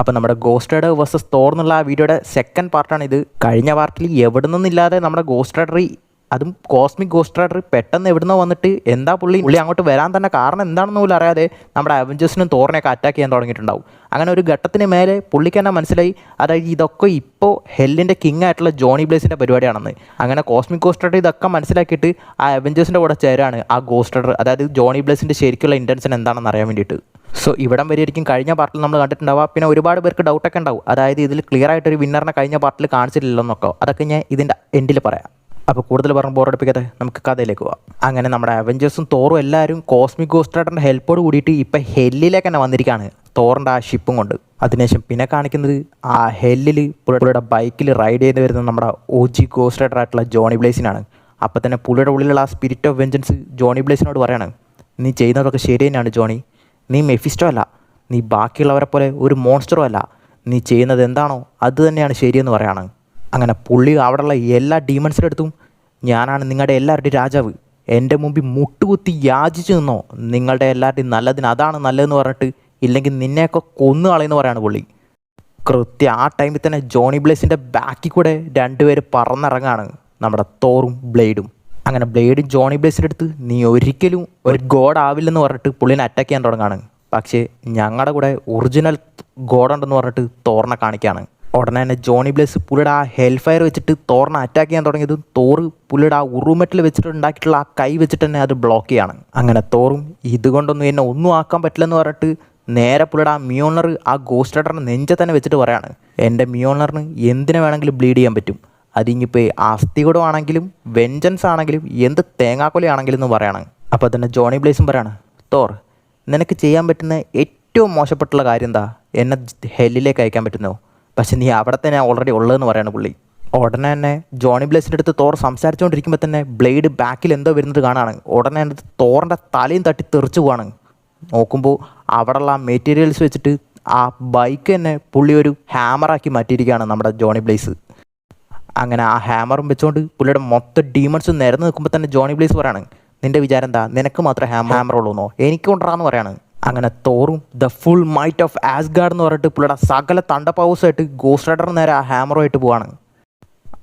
അപ്പോൾ നമ്മുടെ ghost rider versus Thor എന്നുള്ള ആ വീഡിയോയുടെ സെക്കൻഡ് പാർട്ടാണിത്. കഴിഞ്ഞ പാർട്ടിൽ എവിടെ നിന്നില്ലാതെ നമ്മുടെ ഗോസ്റ്റ് റൈഡർ, അതും കോസ്മിക് ഗോസ്റ്റ് റൈഡർ പെട്ടെന്ന് എവിടുന്നോ വന്നിട്ട് എന്താ പുള്ളി അങ്ങോട്ട് വരാൻ തന്നെ കാരണം എന്താണെന്ന് പോലും അറിയാതെ നമ്മുടെ അവഞ്ചേഴ്സിനും തോറിനെയൊക്കെ അറ്റാക്ക് ചെയ്യാൻ തുടങ്ങിയിട്ടുണ്ടാവും. അങ്ങനെ ഒരു ഘട്ടത്തിന് മേലെ പുള്ളിക്ക് തന്നെ മനസ്സിലായി, അതായത് ഇതൊക്കെ ഇപ്പോൾ ഹെല്ലിൻ്റെ കിങ് ആയിട്ടുള്ള ജോണി ബ്ലേസിൻ്റെ പരിപാടിയാണെന്ന്. അങ്ങനെ കോസ്മിക് ഗോസ്റ്റ് റൈഡർ ഇതൊക്കെ മനസ്സിലാക്കിയിട്ട് ആ അവഞ്ചേഴ്സിൻ്റെ കൂടെ ചേരാണ് ആ ഗോസ്റ്റ് റൈഡർ, അതായത് ജോണി ബ്ലേസിൻ്റെ ശരിക്കുള്ള ഇൻറ്റൻഷൻ എന്താണെന്ന് അറിയാൻ വേണ്ടിയിട്ട്. സോ ഇവിടം വരെയായിരിക്കും കഴിഞ്ഞ പാർട്ടിൽ നമ്മൾ കണ്ടിട്ടുണ്ടാവുക. പിന്നെ ഒരുപാട് പേർക്ക് ഡൗട്ടൊക്കെ ഉണ്ടാവും, അതായത് ഇതിൽ ക്ലിയർ ആയിട്ടൊരു വിന്നറിനെ കഴിഞ്ഞ പാർട്ടിൽ കാണിച്ചിട്ടില്ലെന്നൊക്കെ. അതൊക്കെ ഞാൻ ഇതിൻ്റെ എൻഡിൽ പറയാം. അപ്പോൾ കൂടുതൽ പറഞ്ഞ് ബോറടിപ്പിക്കാതെ നമുക്ക് കഥയിലേക്ക് പോവാം. അങ്ങനെ നമ്മുടെ അവഞ്ചേഴ്സും തോറും എല്ലാവരും കോസ്മിക് ഗോസ്റ്റ് റൈഡറിൻ്റെ ഹെൽപ്പോട് കൂടിയിട്ട് ഇപ്പം ഹെല്ലിലേക്ക് തന്നെ വന്നിരിക്കുകയാണ്, തോറിൻ്റെ ആ ഷിപ്പും കൊണ്ട്. അതിനുശേഷം പിന്നെ കാണിക്കുന്നത് ആ ഹെല്ലിൽ പുള്ളിയുടെ ബൈക്കിൽ റൈഡ് ചെയ്ത് വരുന്ന നമ്മുടെ OG ഗോസ്റ്റ് റൈഡർ ആയിട്ടുള്ള ജോണി ബ്ലേസിനാണ്. അപ്പോൾ തന്നെ പുള്ളിയുടെ ഉള്ളിലുള്ള ആ സ്പിരിറ്റ് ഓഫ് വെഞ്ചൻസ് ജോണി ബ്ലേസിനോട് പറയാണ്, നീ ചെയ്യുന്നതൊക്കെ ശരി തന്നെയാണ് ജോണി, നീ മെഫിസ്റ്റോ അല്ല, നീ ബാക്കിയുള്ളവരെ പോലെ ഒരു മോൺസ്റ്ററും അല്ല, നീ ചെയ്യുന്നത് എന്താണോ അത് തന്നെയാണ് ശരിയെന്ന് പറയാണ്. അങ്ങനെ പുള്ളി അവിടെയുള്ള എല്ലാ ഡീമൺസിൻ്റെ അടുത്തും, ഞാനാണ് നിങ്ങളുടെ എല്ലാവരുടെയും രാജാവ്, എൻ്റെ മുമ്പിൽ മുട്ടുകുത്തി യാചിച്ചു നിന്നോ, നിങ്ങളുടെ എല്ലാവരുടെയും നല്ലതിന് അതാണ് നല്ലതെന്ന് പറഞ്ഞിട്ട്, ഇല്ലെങ്കിൽ നിന്നെയൊക്കെ കൊന്നു കളയെന്ന് പറയാണ് പുള്ളി. കൃത്യം ആ ടൈമിൽ തന്നെ ജോണി ബ്ലേസിൻ്റെ ബാക്കിൽ കൂടെ രണ്ടുപേര് പറന്നിറങ്ങാണ്, നമ്മുടെ തോറും ബ്ലേഡും. അങ്ങനെ ബ്ലേഡ് ജോണി ബ്ലേസിൻ്റെ അടുത്ത്, നീ ഒരിക്കലും ഒരു ഗോഡ് ആവില്ലെന്ന് പറഞ്ഞിട്ട് പുള്ളിനെ അറ്റാക്ക് ചെയ്യാൻ തുടങ്ങാണ്. പക്ഷേ ഞങ്ങളുടെ കൂടെ ഒറിജിനൽ ഗോഡ് ഉണ്ടെന്ന് പറഞ്ഞിട്ട് തോറിനെ കാണിക്കുകയാണ്. ഉടനെ തന്നെ ജോണി ബ്ലേസ് പുള്ളിയുടെ ആ ഹെൽ ഫയർ വെച്ചിട്ട് തോറിനെ അറ്റാക്ക് ചെയ്യാൻ തുടങ്ങിയതും തോറ് പുള്ളിയുടെ ആ ഉറുമെറ്റിൽ വെച്ചിട്ട് ഉണ്ടാക്കിയിട്ടുള്ള ആ കൈ വെച്ചിട്ട് തന്നെ അത് ബ്ലോക്ക് ചെയ്യാണ്. അങ്ങനെ തോറും ഇതുകൊണ്ടൊന്നും എന്നെ ഒന്നും ആക്കാൻ പറ്റില്ലെന്ന് പറഞ്ഞിട്ട് നേരെ പുള്ളിയുടെ ആ മിയോണർ ആ ഗോസ്റ്റ് റൈഡറിനെ നെഞ്ചെ തന്നെ വെച്ചിട്ട് പറയാണ്, എൻ്റെ മിയോണറിന് എന്തിനു വേണമെങ്കിലും ബ്ലീഡ് ചെയ്യാൻ പറ്റും, അതിങ്ങിപ്പോൾ അസ്ഥികൂടം ആണെങ്കിലും വെഞ്ചൻസ് ആണെങ്കിലും എന്ത് തേങ്ങാക്കൊലയാണെങ്കിലും എന്ന് പറയാണ്. അപ്പോൾ തന്നെ ജോണി ബ്ലേസും പറയാണ്, തോർ നിനക്ക് ചെയ്യാൻ പറ്റുന്ന ഏറ്റവും മോശപ്പെട്ടുള്ള കാര്യം എന്താ, എന്നെ ഹെല്ലിലേക്ക് അയക്കാൻ പറ്റുന്നോ, പക്ഷെ നീ അവിടെ തന്നെ ഓൾറെഡി ഉള്ളതെന്ന് പറയാണ് പുള്ളി. ഉടനെ തന്നെ ജോണി ബ്ലേസിൻ്റെ അടുത്ത് തോർ സംസാരിച്ചുകൊണ്ടിരിക്കുമ്പോൾ തന്നെ ബ്ലേഡ് ബാക്കിൽ എന്തോ വരുന്നത് കാണാണ്. ഉടനെ തന്നെ തോറിൻ്റെ തലയും തട്ടി തെറിച്ചു പോവാണ്. നോക്കുമ്പോൾ അവിടെയുള്ള ആ മെറ്റീരിയൽസ് വെച്ചിട്ട് ആ ബൈക്ക് തന്നെ പുള്ളി ഒരു ഹാമറാക്കി മാറ്റിയിരിക്കുകയാണ് നമ്മുടെ ജോണി ബ്ലേസ്. അങ്ങനെ ആ ഹാമറും വെച്ചുകൊണ്ട് പുള്ളിയുടെ മൊത്തം ഡീമൺസും നിരന്ന് നിൽക്കുമ്പോൾ തന്നെ ജോണി ബ്ലേസ് പറയാണ്, നിൻ്റെ വിചാരം എന്താ, നിനക്ക് മാത്രമേ ഹാമർ ഉള്ളൂന്നോ, എനിക്ക് കൊണ്ടാന്ന് പറയാണ്. അങ്ങനെ തോറും the full might of Asgard എന്ന് പറഞ്ഞിട്ട് പുള്ളിയുടെ സകല തണ്ട പവേഴ്സായിട്ട് ഗോസ്റ്റ് റൈഡർ നേരെ ആ ഹാമറുമായിട്ട് പോവാണ്.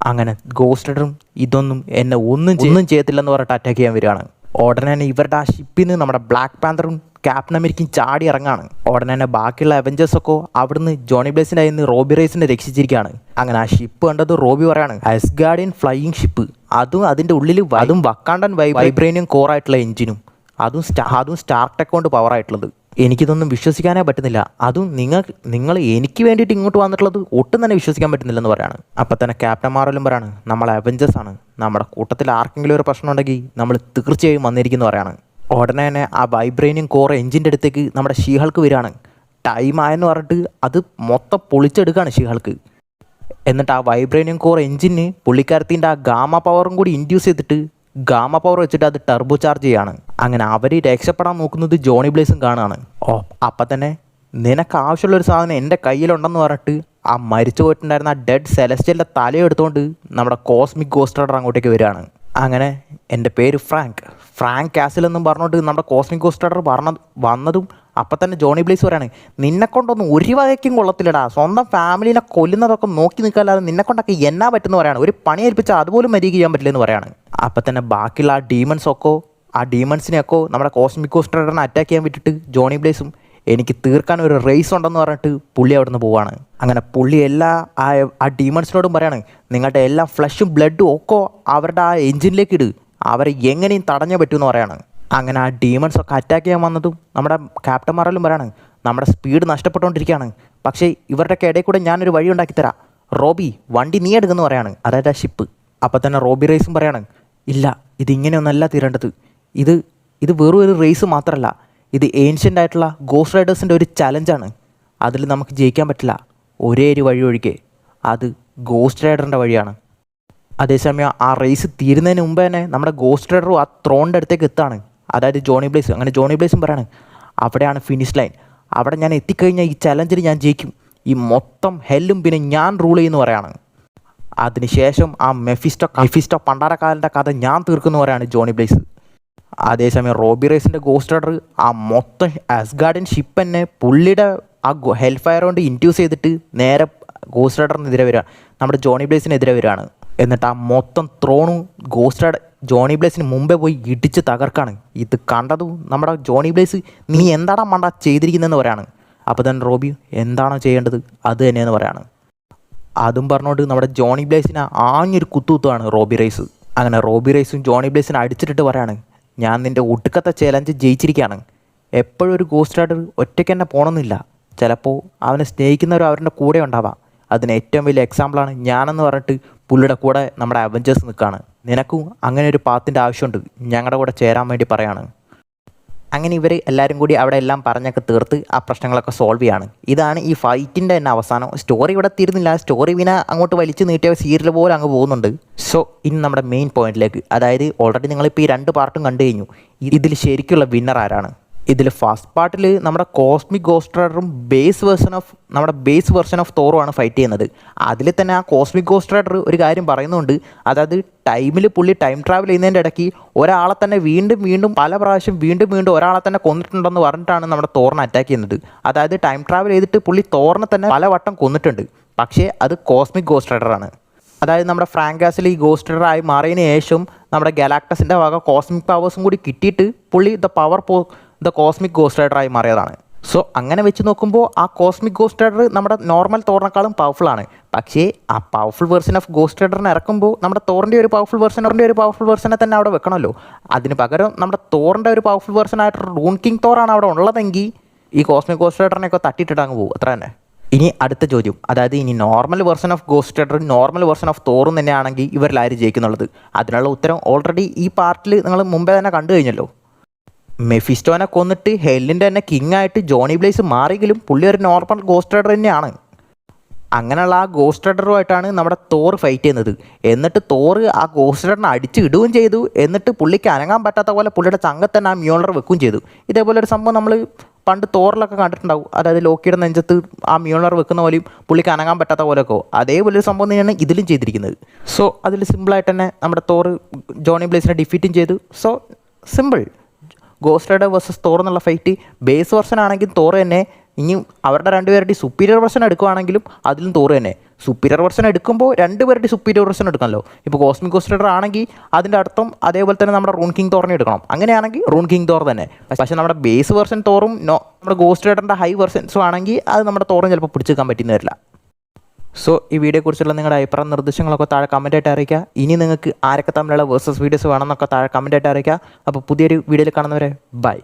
അങ്ങനെ ഗോസ്റ്റ് റൈഡറും ഇതൊന്നും എന്നെ ഒന്നും ചെയ്യത്തില്ലെന്ന് പറഞ്ഞിട്ട് അറ്റാക്ക് ചെയ്യാൻ വരികയാണ്. ഉടനെ തന്നെ ഇവരുടെ ആ ഷിപ്പിൽ നിന്ന് നമ്മുടെ ബ്ലാക്ക് പാന്തറും ക്യാപ്റ്റൻ അമേരിക്കയും ചാടി ഇറങ്ങാണ്. ഉടനെ തന്നെ ബാക്കിയുള്ള അവഞ്ചേഴ്സൊക്കെ അവിടുന്ന് ജോണി ബ്ലേസിൻ്റെ കയ്യിൽ നിന്ന് റോബി റേസിനെ രക്ഷിച്ചിരിക്കുകയാണ്. അങ്ങനെ ആ ഷിപ്പ് കണ്ടത് റോബി പറയാണ്, അസ്ഗാർഡിയൻ ഫ്ലൈയിങ് ഷിപ്പ്, അതും അതിൻ്റെ ഉള്ളിൽ അതും വക്കാണ്ടൻ വൈബ്രേനിയം കോറായിട്ടുള്ള എഞ്ചിനും, അതും സ്റ്റാർ ടെക് കൊണ്ട് പവറായിട്ടുള്ളത്. എനിക്കിതൊന്നും വിശ്വസിക്കാനേ പറ്റുന്നില്ല, അതും നിങ്ങൾ എനിക്ക് വേണ്ടിയിട്ട് ഇങ്ങോട്ട് വന്നിട്ടുള്ളത് ഒട്ടും തന്നെ വിശ്വസിക്കാൻ പറ്റുന്നില്ലെന്ന് പറയാണ്. അപ്പം തന്നെ ക്യാപ്റ്റൻ മാർവലും പറയാണ്, നമ്മൾ അവഞ്ചേഴ്സ് ആണ്, നമ്മുടെ കൂട്ടത്തിൽ ആർക്കെങ്കിലും ഒരു പ്രശ്നം ഉണ്ടെങ്കിൽ നമ്മൾ തീർച്ചയായും വന്നിരിക്കുന്നു പറയാണ്. ഉടനെ തന്നെ ആ വൈബ്രേനിയം കോർ എഞ്ചിൻ്റെ അടുത്തേക്ക് നമ്മുടെ ഷീഹൾക്ക് വരികയാണ്. ടൈം ആയെന്ന് പറഞ്ഞിട്ട് അത് മൊത്തം പൊളിച്ചെടുക്കുകയാണ് ഷീഹൾക്ക്. എന്നിട്ട് ആ വൈബ്രേനിയം കോർ എഞ്ചിന് പുള്ളിക്കാരത്തിൻ്റെ ആ ഗാമ പവറും കൂടി ഇൻഡ്യൂസ് ചെയ്തിട്ട് ഗാമ പവർ വെച്ചിട്ട് അത് ടർബോ ചാർജ് ചെയ്യാണ്. അങ്ങനെ അവർ രക്ഷപ്പെടാൻ നോക്കുന്നത് ജോണി ബ്ലേസും കാണുകയാണ്. അപ്പം തന്നെ നിനക്ക് ആവശ്യമുള്ളൊരു സാധനം എൻ്റെ കയ്യിലുണ്ടെന്ന് പറഞ്ഞിട്ട് ആ മരിച്ചു പോയിട്ടുണ്ടായിരുന്ന ആ ഡെഡ് സെലസ്റ്റ്യലിൻ്റെ തലയെടുത്തുകൊണ്ട് നമ്മുടെ കോസ്മിക് ഗോസ്റ്റ് റൈഡർ അങ്ങോട്ടേക്ക് വരികയാണ്. അങ്ങനെ എൻ്റെ പേര് ഫ്രാങ്ക് കാസിൽ എന്നും പറഞ്ഞുകൊണ്ട് നമ്മുടെ കോസ്മിക് ഗോസ്റ്റ് റൈഡർ വന്നതും അപ്പം തന്നെ ജോണി ബ്ലേസ് പറയാണ്, നിന്നെക്കൊണ്ടൊന്നും ഒരു വകയ്ക്കും കൊള്ളത്തില്ലടാ, സ്വന്തം ഫാമിലിനെ കൊല്ലുന്നതൊക്കെ നോക്കി നിൽക്കാല്ലാതെ നിന്നെക്കൊണ്ടൊക്കെ എന്നാ പറ്റുമെന്ന് പറയാണ്, ഒരു പണി ഏൽപ്പിച്ചാൽ അതുപോലും മര്യാദ ചെയ്യാൻ പറ്റില്ലെന്ന് പറയാണ്. അപ്പം തന്നെ ബാക്കിയുള്ള ആ ഡീമൺസിനെയൊക്കെ നമ്മുടെ കോസ്മിക് ഗോസ്റ്റ് റൈഡറിനെ അറ്റാക്ക് ചെയ്യാൻ വിട്ടിട്ട് ജോണി ബ്ലേസും എനിക്ക് തീർക്കാൻ ഒരു റേസ് ഉണ്ടെന്ന് പറഞ്ഞിട്ട് പുള്ളി അവിടെ നിന്ന് പോവാണ്. അങ്ങനെ പുള്ളി ആ ഡീമൺസിനോടും പറയാണ്, നിങ്ങളുടെ എല്ലാ ഫ്ലഷും ബ്ലഡും ഒക്കെ അവരുടെ ആ എഞ്ചിനിലേക്ക് ഇട്, അവരെ എങ്ങനെയും തടഞ്ഞേ പറ്റുമെന്ന് പറയാണ്. അങ്ങനെ ആ ഡീമൺസൊക്കെ അറ്റാക്ക് ചെയ്യാൻ വന്നതും നമ്മുടെ ക്യാപ്റ്റൻ മാർവലും പറയാണ്, നമ്മുടെ സ്പീഡ് നഷ്ടപ്പെട്ടുകൊണ്ടിരിക്കുകയാണ്, പക്ഷേ ഇവരുടെയൊക്കെ ഇടയിൽ കൂടെ ഞാനൊരു വഴി ഉണ്ടാക്കിത്തരാം, റോബി വണ്ടി നീ എടുക്കുമെന്ന് പറയാണ്, അതായത് ആ ഷിപ്പ്. അപ്പം തന്നെ റോബി റേസും പറയാണ്, ഇല്ല ഇതിങ്ങനെയൊന്നല്ല തീരേണ്ടത്, ഇത് വെറും ഒരു റേസ് മാത്രമല്ല, ഇത് ഏൻഷ്യൻ്റ് ആയിട്ടുള്ള ഗോസ്റ്റ് റൈഡേഴ്സിൻ്റെ ഒരു ചലഞ്ചാണ്, അതിൽ നമുക്ക് ജയിക്കാൻ പറ്റില്ല, ഒരേ ഒരു വഴി ഒഴികെ, അത് ഗോസ്റ്റ് റൈഡറിൻ്റെ വഴിയാണ്. അതേസമയം ആ റേസ് തീരുന്നതിന് മുമ്പ് തന്നെ നമ്മുടെ ഗോസ്റ്റ് റൈഡറും ആ ത്രോണിൻ്റെ അടുത്തേക്ക് എത്താണ്, അതായത് ജോണി ബ്ലേസ്. അങ്ങനെ ജോണി ബ്ലേസും പറയാണ്, അവിടെയാണ് ഫിനിഷ് ലൈൻ, അവിടെ ഞാൻ എത്തിക്കഴിഞ്ഞാൽ ഈ ചലഞ്ചിൽ ഞാൻ ജയിക്കും, ഈ മൊത്തം ഹെല്ലും പിന്നെ ഞാൻ റൂൾ ചെയ്യുമെന്ന് പറയാണ്. അതിനുശേഷം ആ മെഫിസ്റ്റോ പണ്ടാരക്കാലൻ്റെ കഥ ഞാൻ തീർക്കുന്നു പറയാണ് ജോണി ബ്ലേസ്. അതേസമയം റോബി റേസിൻ്റെ ഗോസ്റ്റ് റൈഡർ ആ മൊത്തം അസ്ഗാർഡിയൻ ഷിപ്പ് തന്നെ പുള്ളിയുടെ ആ ഹെൽ ഫയർ കൊണ്ട് ഇൻഡ്യൂസ് ചെയ്തിട്ട് നേരെ ഗോസ്റ്റ് റൈഡറിനെതിരെ വരിക, നമ്മുടെ ജോണി ബ്ലേസിനെതിരെ വരികയാണ്. എന്നിട്ട് ആ മൊത്തം ത്രോണും ഗോസ്റ്റ് റൈഡർ ജോണി ബ്ലേസിന് മുമ്പേ പോയി ഇടിച്ച് തകർക്കാണ്. ഇത് കണ്ടതും നമ്മുടെ ജോണി ബ്ലേസ് നീ എന്താടാ മണ്ട ചെയ്തിരിക്കുന്നതെന്ന് പറയാണ്. അപ്പോൾ തന്നെ റോബി എന്താണോ ചെയ്യേണ്ടത് അത് തന്നെയെന്ന് പറയാണ്. അതും പറഞ്ഞുകൊണ്ട് നമ്മുടെ ജോണി ബ്ലേസിനെ ആഞ്ഞൊരു കുത്തുകുത്തുവാണ് റോബി റൈസ്. അങ്ങനെ റോബി റൈസും ജോണി ബ്ലേസിനെ അടിച്ചിട്ടിട്ട് പറയാണ്, ഞാൻ നിൻ്റെ ഒടുക്കത്തെ ചലഞ്ച് ജയിച്ചിരിക്കുകയാണ്. എപ്പോഴും ഒരു ഗോസ്റ്റ് റൈഡർ ഒറ്റയ്ക്ക് തന്നെ പോകണമെന്നില്ല, ചിലപ്പോൾ അവനെ സ്നേഹിക്കുന്നവരും അവരുടെ കൂടെ ഉണ്ടാവാം. അതിന് ഏറ്റവും വലിയ എക്സാമ്പിളാണ് ഞാനെന്ന് പറഞ്ഞിട്ട് പുള്ളിയുടെ കൂടെ നമ്മുടെ അവഞ്ചേഴ്സ് നിൽക്കുകയാണ്. നിനക്കും അങ്ങനെ ഒരു പാത്തിൻ്റെ ആവശ്യമുണ്ട്, ഞങ്ങളുടെ കൂടെ ചേരാൻ വേണ്ടി പറയാണ്. അങ്ങനെ ഇവർ എല്ലാവരും കൂടി അവിടെ എല്ലാം പറഞ്ഞൊക്കെ തീർത്ത് ആ പ്രശ്നങ്ങളൊക്കെ സോൾവ് ചെയ്യാണ്. ഇതാണ് ഈ ഫൈറ്റിൻ്റെ തന്നെ അവസാനം. സ്റ്റോറി ഇവിടെ തീരുന്നില്ല, സ്റ്റോറി പിന്നെ അങ്ങോട്ട് വലിച്ചു നീട്ടിയ സീരിയൽ പോലെ അങ്ങ് പോകുന്നുണ്ട്. സോ ഇനി നമ്മുടെ മെയിൻ പോയിന്റിലേക്ക്, അതായത് ഓൾറെഡി നിങ്ങളിപ്പോൾ ഈ 2 പാർട്ടും കണ്ടു കഴിഞ്ഞു. ഇതിൽ ശരിക്കുള്ള വിന്നർ ആരാണ്? ഇതിൽ ഫസ്റ്റ് പാർട്ടിൽ നമ്മുടെ കോസ്മിക് ഗോസ്റ്റ് റൈഡറും ബേസ് വെർഷൻ ഓഫ് തോറുമാണ് ഫൈറ്റ് ചെയ്യുന്നത്. അതിൽ തന്നെ ആ കോസ്മിക് ഗോസ്റ്റ് റൈഡർ ഒരു കാര്യം പറയുന്നുണ്ട്, അതായത് ടൈമിൽ പുള്ളി ടൈം ട്രാവൽ ചെയ്യുന്നതിൻ്റെ ഇടയ്ക്ക് ഒരാളെ തന്നെ വീണ്ടും പല പ്രാവശ്യം വീണ്ടും ഒരാളെ തന്നെ കൊന്നിട്ടുണ്ടെന്ന് പറഞ്ഞിട്ടാണ് നമ്മുടെ തോറിനെ അറ്റാക്ക് ചെയ്യുന്നത്. അതായത് ടൈം ട്രാവൽ ചെയ്തിട്ട് പുള്ളി തോറിനെ തന്നെ പല വട്ടം കൊന്നിട്ടുണ്ട്, പക്ഷേ അത് കോസ്മിക് ഗോസ്റ്റ് റൈഡറാണ്. അതായത് നമ്മുടെ ഫ്രാങ്കാസിൽ ഈ ഗോസ്റ്റ് റൈഡർ ആയി മാറിയതിന് ശേഷം നമ്മുടെ ഗലാക്ടസിൻ്റെ വക കോസ്മിക് പവേഴ്സും കൂടി കിട്ടിയിട്ട് പുള്ളി ദ കോസ്മിക് ഗോസ്റ്റ് റൈഡറായി മാറിയതാണ്. സോ അങ്ങനെ വെച്ച് നോക്കുമ്പോൾ ആ കോസ്മിക് ഗോസ്റ്റ് റൈഡർ നമ്മുടെ നോർമൽ തോറിനേക്കാളും പവർഫുള്ളാണ്. പക്ഷേ ആ പവർഫുൾ വെർഷൻ ഓഫ് ഗോസ്റ്റ് റൈഡറിനെ ഇറക്കുമ്പോൾ നമ്മുടെ തോറിൻ്റെ ഒരു പവർഫുൾ വെർഷനെ തന്നെ അവിടെ വെക്കണമല്ലോ. അതിന് പകരം നമ്മുടെ തോറിൻ്റെ ഒരു പവർഫുൾ വെർഷനായിട്ട് റൂൺ കിങ് തോറാണ് അവിടെ ഉള്ളതെങ്കിൽ ഈ കോസ്മിക് ഗോസ്റ്റ് റൈഡറിനെയൊക്കെ തട്ടിയിട്ടിട്ട് അങ്ങ് പോകും, അത്ര തന്നെ. ഇനി അടുത്ത ചോദ്യം, അതായത് ഇനി നോർമൽ വെർഷൻ ഓഫ് ഗോസ്റ്റ് റൈഡറും നോർമൽ വെർഷൻ ഓഫ് തോറും തന്നെയാണെങ്കിൽ ഇവരിൽ ആര് ജയിക്കുന്നുള്ളത്? അതിനുള്ള ഉത്തരം ഓൾറെഡി ഈ പാർട്ടിൽ നിങ്ങൾ മുമ്പേ തന്നെ കണ്ടു കഴിഞ്ഞല്ലോ. മെഫിസ്റ്റോനെ കൊന്നിട്ട് ഹെല്ലിൻ്റെ തന്നെ കിങ് ആയിട്ട് ജോണി ബ്ലേസ് മാറിയെങ്കിലും പുള്ളി ഒരു നോർമൽ ഗോസ്റ്റ് റൈഡർ തന്നെയാണ്. അങ്ങനെയുള്ള ആ ഗോസ്റ്റ് റൈഡറുമായിട്ടാണ് നമ്മുടെ തോർ ഫൈറ്റ് ചെയ്യുന്നത്. എന്നിട്ട് തോർ ആ ഗോസ്റ്റ് റൈഡറിനെ അടിച്ച് ഇടുകയും ചെയ്തു. എന്നിട്ട് പുള്ളിക്ക് അനങ്ങാൻ പറ്റാത്ത പോലെ പുള്ളിയുടെ ചങ്കത്തന്നെ ആ മ്യോളർ വെക്കുകയും ചെയ്തു. ഇതേപോലെ ഒരു സംഭവം നമ്മൾ പണ്ട് തോറിലൊക്കെ കണ്ടിട്ടുണ്ടാവും. അതായത് ലോക്കിയുടെ നെഞ്ചത്ത് ആ മ്യോളർ വെക്കുന്ന പോലെയും പുള്ളിക്ക് അനങ്ങാൻ പറ്റാത്ത പോലെയൊക്കെ അതേപോലെ ഒരു സംഭവം തന്നെയാണ് ഇതിലും ചെയ്തിരിക്കുന്നത്. സോ അതിൽ സിമ്പിളായിട്ട് തന്നെ നമ്മുടെ തോർ ജോണി ബ്ലേസിനെ ഡിഫീറ്റും ചെയ്തു. So simple. Ghost rider versus Thor എന്നുള്ള ഫൈറ്റ് ബേസ് വെർഷൻ ആണെങ്കിൽ തോർ തന്നെ. ഇനി അവരുടെ 2 പേരുടെ സുപ്പീരിയർ വെർഷൻ എടുക്കുകയാണെങ്കിലും അതിലും തോർ തന്നെ. സുപ്പീരിയർ വെർഷൻ എടുക്കുമ്പോൾ 2 പേരുടെ സുപ്പീരിയർ വെർഷൻ എടുക്കണമല്ലോ. ഇപ്പോൾ കോസ്മിക് ഗോസ്റ്റ് റൈഡർ ആണെങ്കിൽ അതിൻ്റെ അർത്ഥം അതേപോലെ തന്നെ നമ്മുടെ റൂൺ കിങ് തോറിനെ എടുക്കണം. അങ്ങനെയാണെങ്കിൽ റൂൺ കിങ് തോർ തന്നെ. പക്ഷേ നമ്മുടെ ബേസ് വെർഷൻ തോറും നമ്മുടെ ഗോസ്റ്റ് റൈഡറിൻ്റെ ഹൈ വെർഷൻസും ആണെങ്കിൽ അത് നമ്മുടെ തോറും ചിലപ്പോൾ പിടിച്ചെടുക്കാൻ പറ്റുന്ന വരില്ല. സോ ഈ വീഡിയോയെക്കുറിച്ചുള്ള നിങ്ങളുടെ അഭിപ്രായ നിർദ്ദേശങ്ങളൊക്കെ താഴെ കമൻറ്റായിട്ട് അറിയിക്കുക. ഇനി നിങ്ങൾക്ക് ആരൊക്കെ തമ്മിലുള്ള വേഴ്സസ് വീഡിയോസ് വേണമെന്നൊക്കെ താഴെ കമൻറ്റായിട്ട് അറിയിക്കുക. അപ്പോൾ പുതിയൊരു വീഡിയോയിൽ കാണുന്നവരെ ബൈ.